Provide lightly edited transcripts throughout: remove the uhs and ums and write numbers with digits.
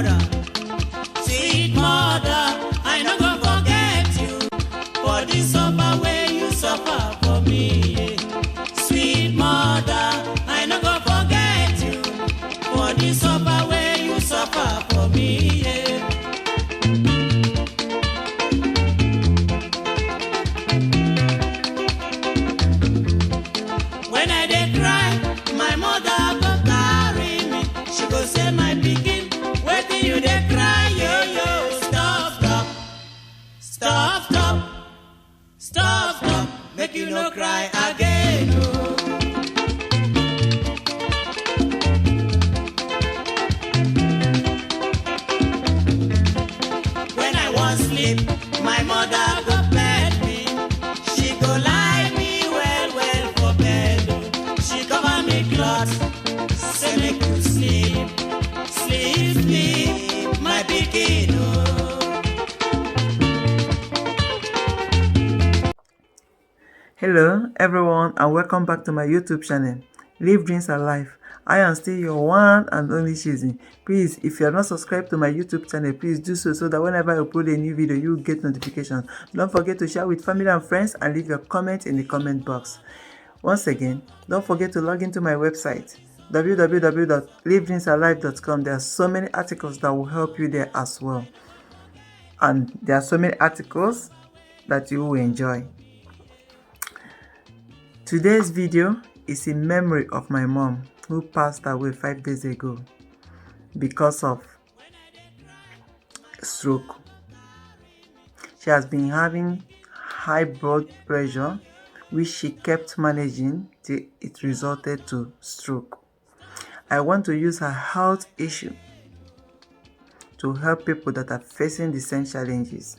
mother, sweet mother, I no go forget you for the suffer way you suffer for me. Sweet mother, I no go forget you for the suffer way you suffer for me. When I dey cry, my mother go carry me. She go say, my pikin, wetin you dey cry, yo yo? Stop, stop, stop, stop, stop, stop. Make you no cry again, oh. When I wan sleep, my mother go bed me. She go lie me well well for bed, oh. She cover me cloth, say make you sleep, sleep, sleep, my pikin, oh. Hello everyone and welcome back to my YouTube channel, Live Dreams Alive. I am still your one and only Shizzy. Please, if you are not subscribed to my YouTube channel, please do so that whenever I upload a new video, you will get notifications. Don't forget to share with family and friends and leave your comment in the comment box. Once again, don't forget to log into my website, www.livedreamsalive.com. There are so many articles that will help you there as well. And there are so many articles that you will enjoy. Today's video is in memory of my mom who passed away 5 days ago because of stroke. She has been having high blood pressure, which she kept managing till it resulted to stroke. I want to use her health issue to help people that are facing the same challenges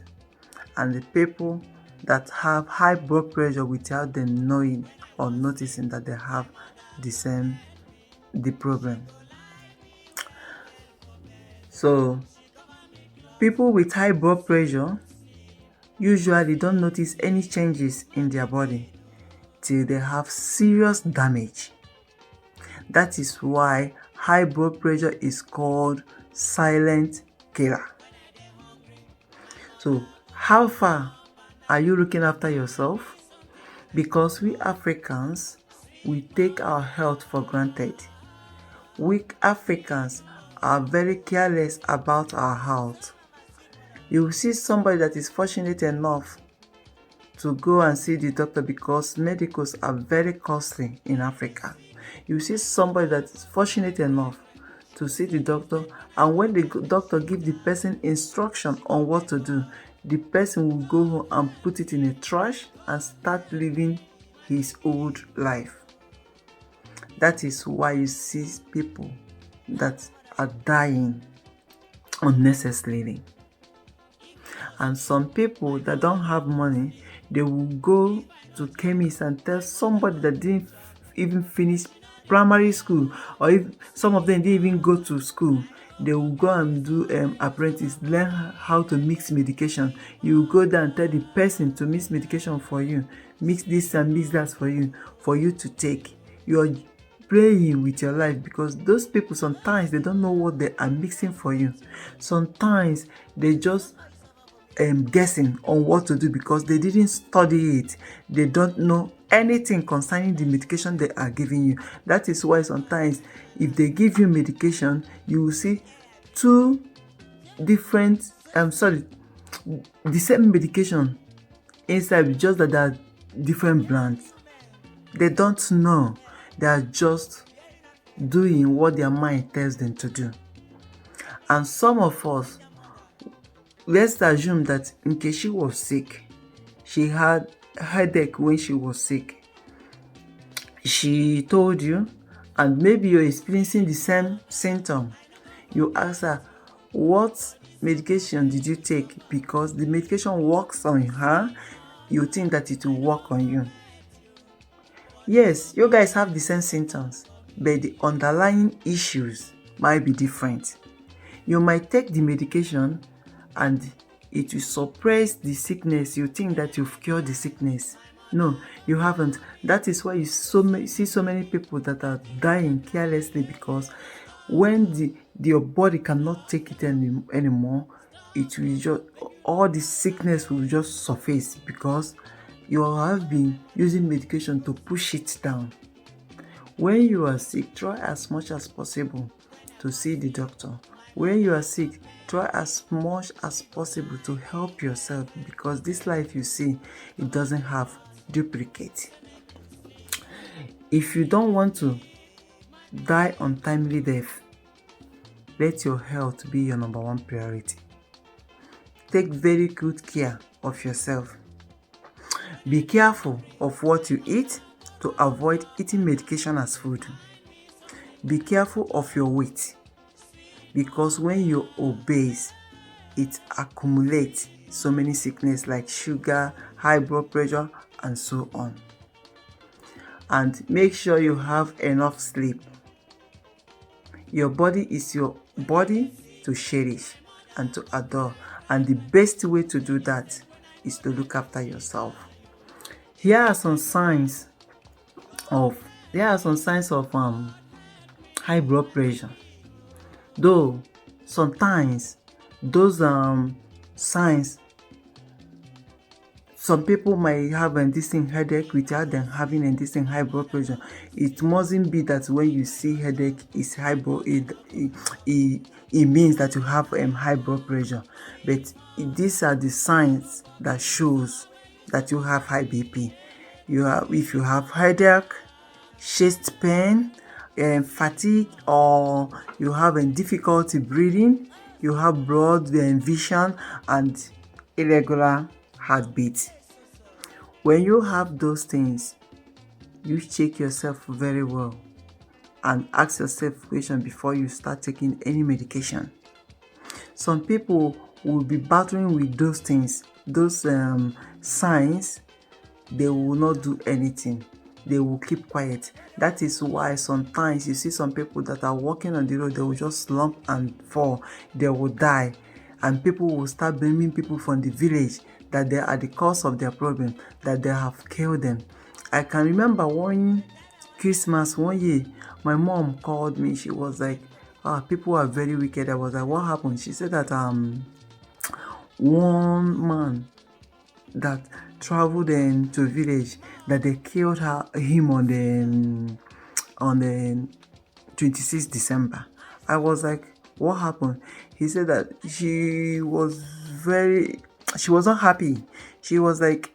and the people that have high blood pressure without them knowing or noticing that they have the problem. So people with high blood pressure usually don't notice any changes in their body till they have serious damage. That is why high blood pressure is called silent killer. So how far are you looking after yourself? Because we Africans, we take our health for granted. We Africans are very careless about our health. You will see somebody that is fortunate enough to go and see the doctor because medicals are very costly in Africa. You see somebody that is fortunate enough to see the doctor, and when the doctor gives the person instruction on what to do, the person will go home and put it in a trash and start living his old life. That is why you see people that are dying unnecessarily. And some people that don't have money, they will go to chemists and tell somebody that didn't even finish primary school, or if some of them didn't even go to school, they will go and do apprentice, learn how to mix medication. You will go there and tell the person to mix medication for you, mix this and mix that for you to take. You are playing with your life because those people sometimes they don't know what they are mixing for you. Sometimes they just guessing on what to do because they didn't study it. They don't know anything concerning the medication they are giving you. That is why sometimes if they give you medication, you will see two different the same medication inside, just that they are different brands. They don't know. They are just doing what their mind tells them to do. And some of us, let's assume that in case she was sick, she had a headache when she was sick. She told you, and maybe you're experiencing the same symptom. You ask her, what medication did you take? Because the medication works on her, you think that it will work on you. Yes, you guys have the same symptoms, but the underlying issues might be different. You might take the medication and it will suppress the sickness. You think that you've cured the sickness. No, you haven't. That is why you see so many people that are dying carelessly, because when your body cannot take it anymore. It will just, all the sickness will just surface because you have been using medication to push it down. When you are sick, try as much as possible to see the doctor. When you are sick, try as much as possible to help yourself, because this life you see, it doesn't have duplicate. If you don't want to die untimely death, let your health be your number one priority. Take very good care of yourself. Be careful of what you eat to avoid eating medication as food. Be careful of your weight, because when you're obese, it accumulates so many sickness like sugar, high blood pressure, and so on. And make sure you have enough sleep. Your body is your body to cherish and to adore, and the best way to do that is to look after yourself. Here are some signs of high blood pressure. Though sometimes those signs, some people might have this headache without them having this high blood pressure. It mustn't be that when you see headache is high blood, it means that you have high blood pressure. But these are the signs that shows that you have high BP. If you have headache, chest pain, fatigue, or you have difficulty breathing, you have blurred vision and irregular heartbeat. When you have those things, you check yourself very well and ask yourself questions before you start taking any medication. Some people will be battling with those things, those signs. They will not do anything. They will keep quiet. That is why sometimes you see some people that are walking on the road, they will just slump and fall. They will die. And people will start blaming people from the village that they are the cause of their problem, that they have killed them. I can remember one Christmas, one year, my mom called me. She was like, people are very wicked. I was like, what happened? She said that one man that traveled to a village, that they killed him on the 26th December. I was like, what happened? He said that she was not happy. She was like,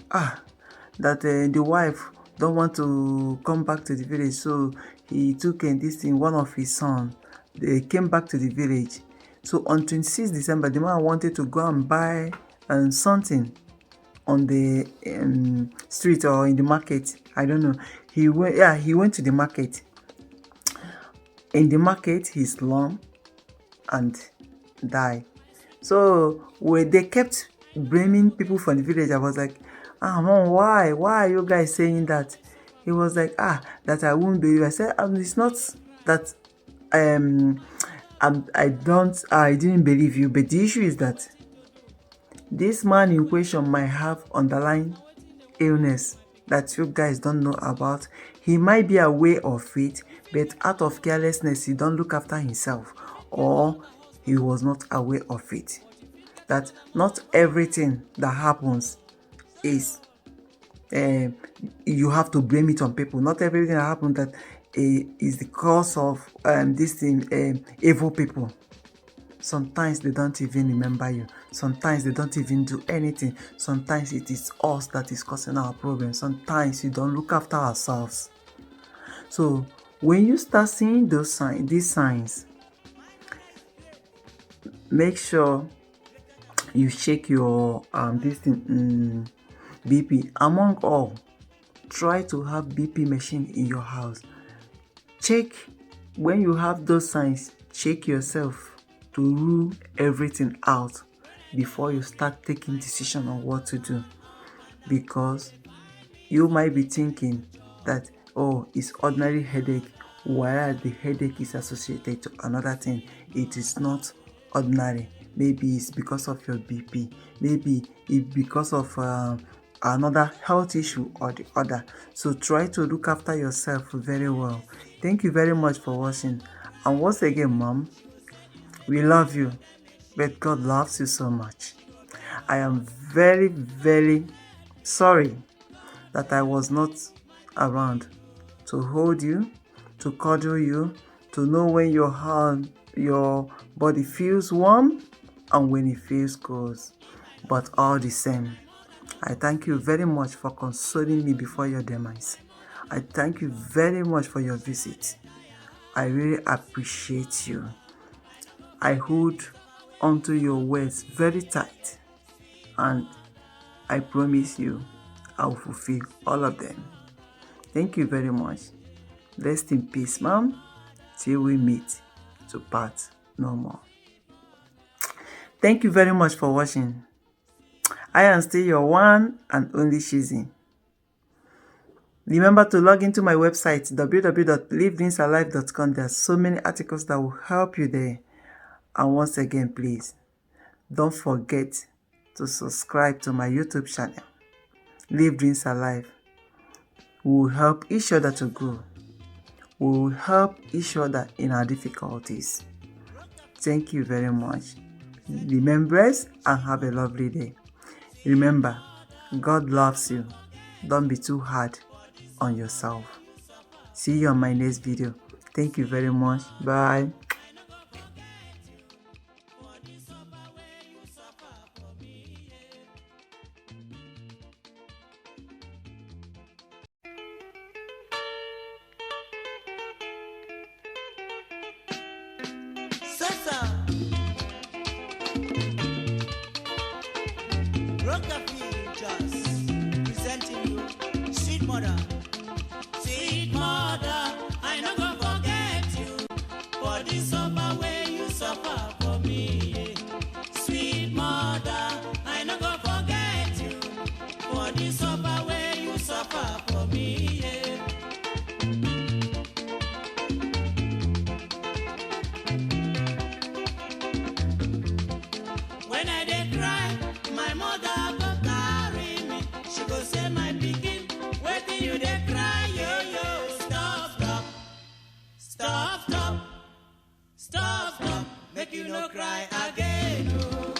that the wife don't want to come back to the village, so he took one of his sons. They came back to the village. So on 26th December, the man wanted to go and buy something on the street or in the market. I don't know. He went to the market. In the market, he slumped and died. So when they kept blaming people from the village, I was like, Mom, why are you guys saying that? He was like, that I won't believe. I said, it's not that I didn't believe you, but the issue is that this man in question might have underlying illness that you guys don't know about. He might be aware of it, but out of carelessness, he don't look after himself, or he was not aware of it. That not everything that happens is you have to blame it on people. Not everything that happens that is the cause of this thing, evil people. Sometimes they don't even remember you. Sometimes they don't even do anything. Sometimes it is us that is causing our problems. Sometimes we don't look after ourselves. So when you start seeing these signs, make sure you check your BP. Among all, try to have BP machine in your house. Check when you have those signs. Check yourself to rule everything out before you start taking decision on what to do, because you might be thinking that it's ordinary headache, while the headache is associated to another thing. It is not ordinary. Maybe it's because of your BP, maybe it's because of another health issue or the other. So try to look after yourself very well. Thank you very much for watching. And once again, Mom, We love you, but God loves you so much. I am very, very sorry that I was not around to hold you, to cuddle you, to know when your body feels warm and when it feels cold. But all the same, I thank you very much for consoling me before your demise. I thank you very much for your visit. I really appreciate you. I hold onto your words very tight, and I promise you I will fulfill all of them. Thank you very much. Rest in peace, Mom, till we meet to part no more. Thank you very much for watching. I am still your one and only Shizzy. Remember to log into my website www.livedreamsalive.com. There are so many articles that will help you there. And once again, please don't forget to subscribe to my YouTube channel, Live Dreams Alive. We will help each other to grow. We will help each other in our difficulties. Thank you very much. Remember us and have a lovely day. Remember, God loves you. Don't be too hard on yourself. See you on my next video. Thank you very much. Bye. Sasa Rockabilly just presenting you Sweet Mother. Sweet Mother, I no go forget you for the suffer way you suffer for me. Sweet Mother, I no go forget you for the suffer way you suffer for me. When I dey cry, my mother go carry me. She go say, my pikin, wetin you dey cry, yo yo? Stop, stop, stop, stop, stop, stop. Make you no cry again, oh.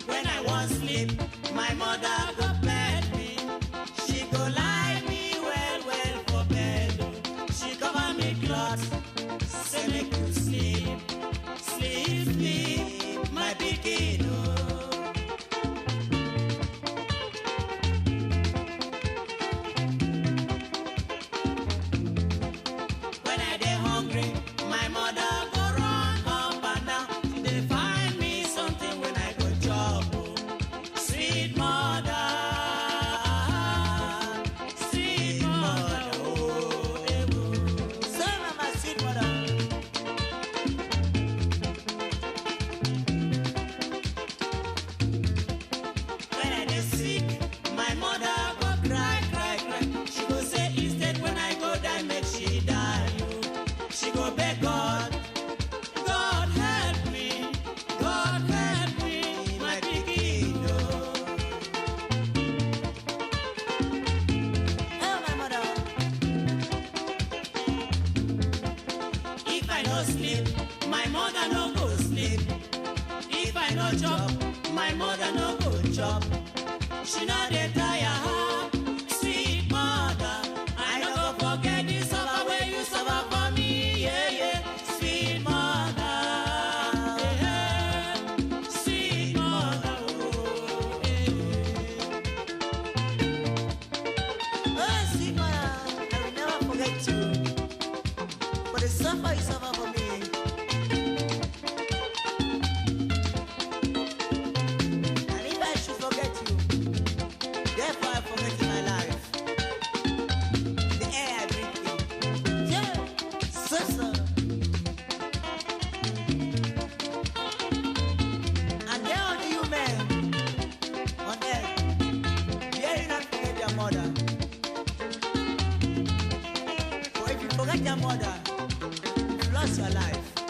When I wan sleep, my mother go bed me. She go lie me well well for bed, oh. She cover me cloth, say make you sleep, sleep, sleep, my pikin, oh. When I dey hungry, my mother go run up and down. She dey find me something when I go chop, oh. Sweet mother, sweet mother, oh, eh, oh. So mama, sweet mother. When I dey sick, my mother go cry, cry, cry. She go say instead when I go die, make she die, oh. She go beg God, God help me, God help me, my pikin, oh. Oh, my mother. If I no sleep, my mother no go sleep. If I no chop, my mother no go chop. She no dey tire, sweet mother. I no go forget the suffer way you suffer for me, yeah, yeah. Sweet mother, yeah, sweet mother, oh, yeah. Oh, sweet mother, I will never forget you for the suffer you suffer for me. And if I should forget you, therefore I forget my life, the air I breathe in. Yeah, so. And there are the human on earth, dare you not forget your mother. For if you forget your mother, you lost your life.